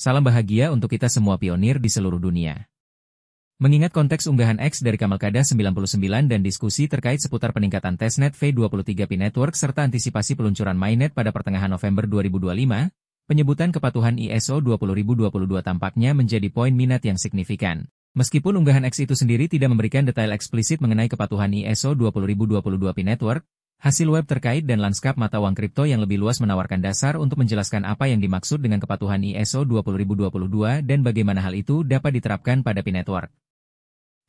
Salam bahagia untuk kita semua pionir di seluruh dunia. Mengingat konteks unggahan X dari Kamalkada 99 dan diskusi terkait seputar peningkatan testnet V23P Network serta antisipasi peluncuran mainnet pada pertengahan November 2025, penyebutan kepatuhan ISO 20022 tampaknya menjadi poin minat yang signifikan. Meskipun unggahan X itu sendiri tidak memberikan detail eksplisit mengenai kepatuhan ISO 20022P Network, hasil web terkait dan lanskap mata uang kripto yang lebih luas menawarkan dasar untuk menjelaskan apa yang dimaksud dengan kepatuhan ISO 20022 dan bagaimana hal itu dapat diterapkan pada P Network.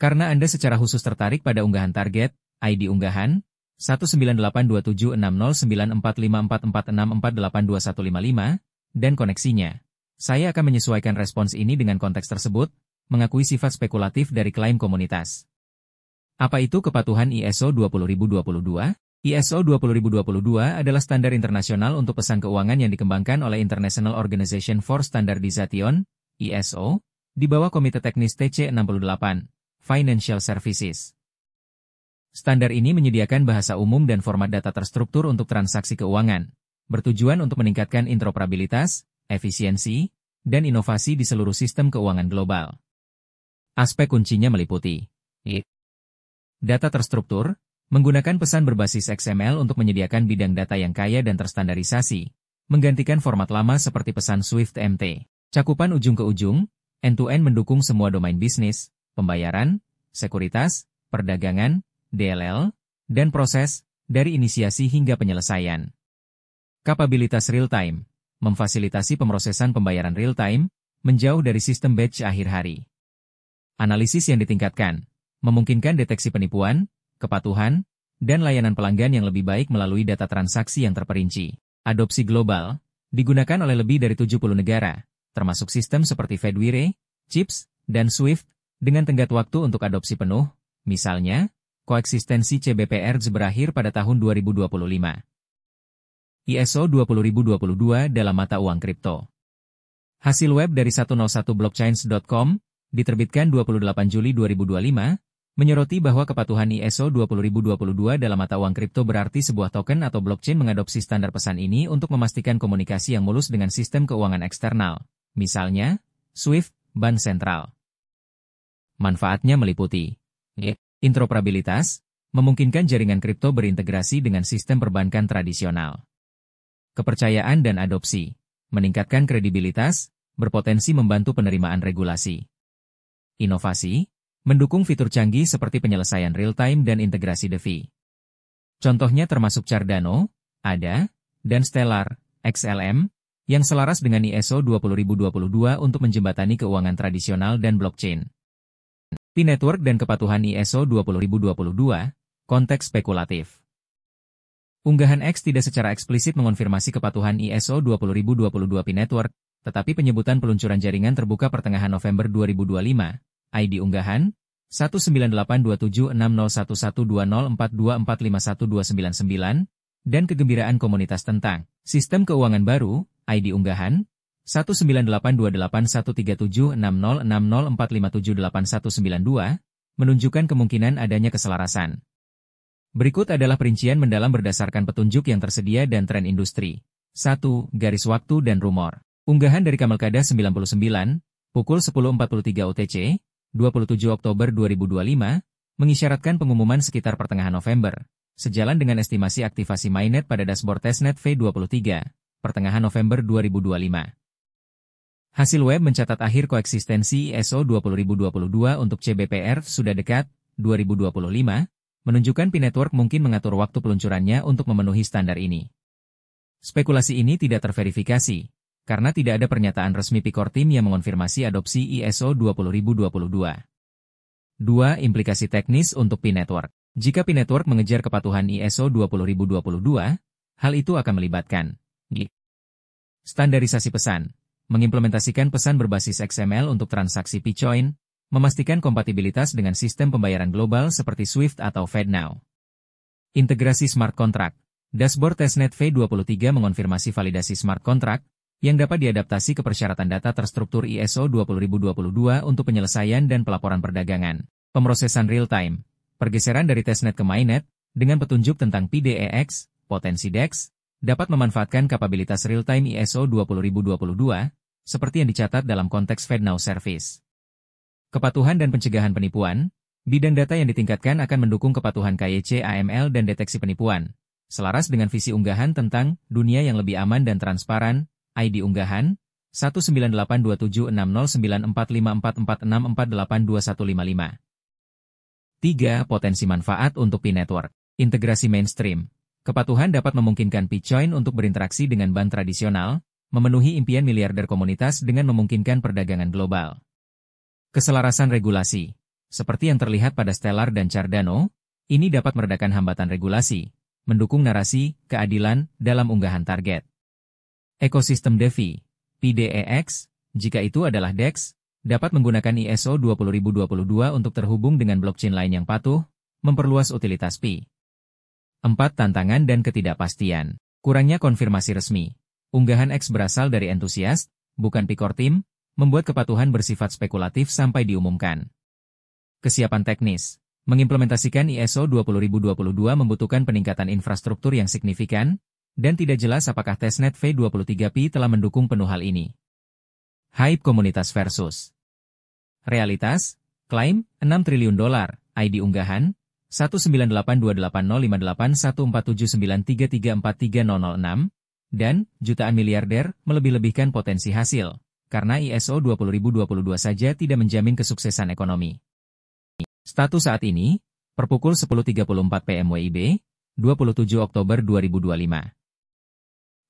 Karena Anda secara khusus tertarik pada unggahan target, ID unggahan, 1982760945446482155, dan koneksinya, saya akan menyesuaikan respons ini dengan konteks tersebut, mengakui sifat spekulatif dari klaim komunitas. Apa itu kepatuhan ISO 20022? ISO 20022 adalah standar internasional untuk pesan keuangan yang dikembangkan oleh International Organization for Standardization, ISO, di bawah Komite Teknis TC68, Financial Services. Standar ini menyediakan bahasa umum dan format data terstruktur untuk transaksi keuangan, bertujuan untuk meningkatkan interoperabilitas, efisiensi, dan inovasi di seluruh sistem keuangan global. Aspek kuncinya meliputi data terstruktur, menggunakan pesan berbasis XML untuk menyediakan bidang data yang kaya dan terstandarisasi, menggantikan format lama seperti pesan Swift MT. Cakupan ujung ke ujung, end-to-end mendukung semua domain bisnis, pembayaran, sekuritas, perdagangan, DLL, dan proses, dari inisiasi hingga penyelesaian. Kapabilitas real-time, memfasilitasi pemrosesan pembayaran real-time, menjauh dari sistem batch akhir hari. Analisis yang ditingkatkan, memungkinkan deteksi penipuan, kepatuhan, dan layanan pelanggan yang lebih baik melalui data transaksi yang terperinci. Adopsi global, digunakan oleh lebih dari 70 negara, termasuk sistem seperti Fedwire, CHIPS, dan SWIFT, dengan tenggat waktu untuk adopsi penuh, misalnya, koeksistensi CBPR berakhir pada tahun 2025. ISO 20022 dalam mata uang kripto. Hasil web dari 101blockchains.com, diterbitkan 28 Juli 2025, menyoroti bahwa kepatuhan ISO 20022 dalam mata uang kripto berarti sebuah token atau blockchain mengadopsi standar pesan ini untuk memastikan komunikasi yang mulus dengan sistem keuangan eksternal, misalnya, SWIFT, Bank Sentral. Manfaatnya meliputi interoperabilitas, memungkinkan jaringan kripto berintegrasi dengan sistem perbankan tradisional. Kepercayaan dan adopsi, meningkatkan kredibilitas, berpotensi membantu penerimaan regulasi. Inovasi, mendukung fitur canggih seperti penyelesaian real-time dan integrasi DeFi. Contohnya termasuk Cardano, ADA, dan Stellar, XLM, yang selaras dengan ISO 20022 untuk menjembatani keuangan tradisional dan blockchain. P Network dan kepatuhan ISO 20022, konteks spekulatif. Unggahan X tidak secara eksplisit mengonfirmasi kepatuhan ISO 20022 P Network, tetapi penyebutan peluncuran jaringan terbuka pertengahan November 2025, ID unggahan, 1982760112042451299, dan kegembiraan komunitas tentang sistem keuangan baru, ID unggahan, 1982813760604578192, menunjukkan kemungkinan adanya keselarasan. Berikut adalah perincian mendalam berdasarkan petunjuk yang tersedia dan tren industri. 1. Garis waktu dan rumor. Unggahan dari Kamalkada 99, pukul 10.43 UTC, 27 Oktober 2025, mengisyaratkan pengumuman sekitar pertengahan November, sejalan dengan estimasi aktivasi mainnet pada dashboard testnet V23, pertengahan November 2025. Hasil web mencatat akhir koeksistensi ISO 20022 untuk CBPR sudah dekat, 2025, menunjukkan P Network mungkin mengatur waktu peluncurannya untuk memenuhi standar ini. Spekulasi ini tidak terverifikasi, karena tidak ada pernyataan resmi P Core Team yang mengonfirmasi adopsi ISO 20022. 2. Implikasi teknis untuk P Network. Jika P Network mengejar kepatuhan ISO 20022, hal itu akan melibatkan standarisasi pesan, mengimplementasikan pesan berbasis XML untuk transaksi P-Coin, memastikan kompatibilitas dengan sistem pembayaran global seperti SWIFT atau FedNow. Integrasi smart contract. Dashboard testnet V23 mengonfirmasi validasi smart contract, yang dapat diadaptasi ke persyaratan data terstruktur ISO 20022 untuk penyelesaian dan pelaporan perdagangan. Pemrosesan real-time, pergeseran dari testnet ke mainnet, dengan petunjuk tentang PDEX, potensi DEX, dapat memanfaatkan kapabilitas real-time ISO 20022, seperti yang dicatat dalam konteks FedNow Service. Kepatuhan dan pencegahan penipuan, bidang data yang ditingkatkan akan mendukung kepatuhan KYC AML dan deteksi penipuan, selaras dengan visi unggahan tentang dunia yang lebih aman dan transparan. ID unggahan 19827604544648215. 3. Potensi manfaat untuk P-Network. Integrasi mainstream. Kepatuhan dapat memungkinkan P-Coin untuk berinteraksi dengan bank tradisional, memenuhi impian miliarder komunitas dengan memungkinkan perdagangan global. Keselarasan regulasi. Seperti yang terlihat pada Stellar dan Cardano, ini dapat meredakan hambatan regulasi, mendukung narasi keadilan dalam unggahan target. Ekosistem DeFi, PDEX, jika itu adalah DEX, dapat menggunakan ISO 20022 untuk terhubung dengan blockchain lain yang patuh, memperluas utilitas Pi. 4. Tantangan dan ketidakpastian. Kurangnya konfirmasi resmi. Unggahan X berasal dari entusias, bukan Pi-Core Team, membuat kepatuhan bersifat spekulatif sampai diumumkan. Kesiapan teknis. Mengimplementasikan ISO 20022 membutuhkan peningkatan infrastruktur yang signifikan, dan tidak jelas apakah testnet V23Pi telah mendukung penuh hal ini. Hype komunitas versus realitas. Klaim, $6 triliun, ID unggahan, 1982808147933434006, dan jutaan miliarder melebih-lebihkan potensi hasil, karena ISO 20022 saja tidak menjamin kesuksesan ekonomi. Status saat ini, per pukul 10.34 PM WIB, 27 Oktober 2025.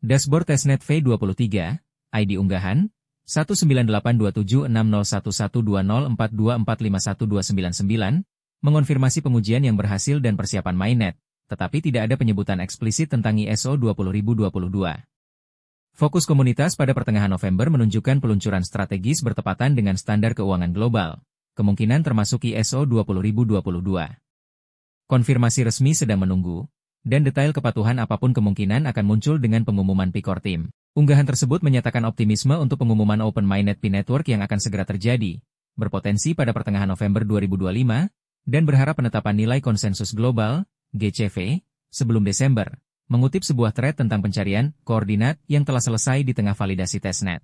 Dashboard testnet V23, ID unggahan, 1982760112042451299, mengonfirmasi pengujian yang berhasil dan persiapan mainnet, tetapi tidak ada penyebutan eksplisit tentang ISO 20022. Fokus komunitas pada pertengahan November menunjukkan peluncuran strategis bertepatan dengan standar keuangan global, kemungkinan termasuk ISO 20022. Konfirmasi resmi sedang menunggu, dan detail kepatuhan apapun kemungkinan akan muncul dengan pengumuman P-Core Team. Unggahan tersebut menyatakan optimisme untuk pengumuman Open Mainnet P-Network yang akan segera terjadi, berpotensi pada pertengahan November 2025, dan berharap penetapan nilai konsensus global, GCV, sebelum Desember, mengutip sebuah thread tentang pencarian koordinat yang telah selesai di tengah validasi testnet.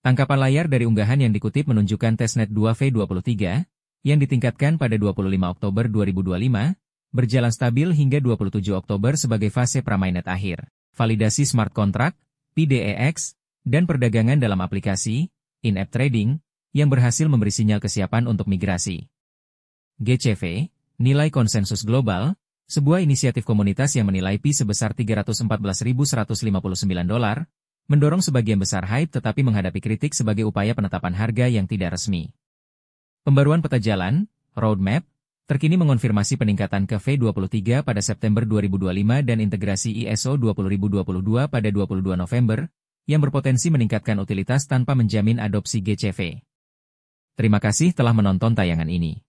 Tangkapan layar dari unggahan yang dikutip menunjukkan testnet 2V23, yang ditingkatkan pada 25 Oktober 2025, berjalan stabil hingga 27 Oktober sebagai fase pramainnet akhir. Validasi smart contract, PDEX, dan perdagangan dalam aplikasi, in-app trading, yang berhasil memberi sinyal kesiapan untuk migrasi. GCV, nilai konsensus global, sebuah inisiatif komunitas yang menilai Pi sebesar $314.159, mendorong sebagian besar hype tetapi menghadapi kritik sebagai upaya penetapan harga yang tidak resmi. Pembaruan peta jalan, roadmap, terkini mengonfirmasi peningkatan ke V23 pada September 2025 dan integrasi ISO 20022 pada 22 November, yang berpotensi meningkatkan utilitas tanpa menjamin adopsi GCV. Terima kasih telah menonton tayangan ini.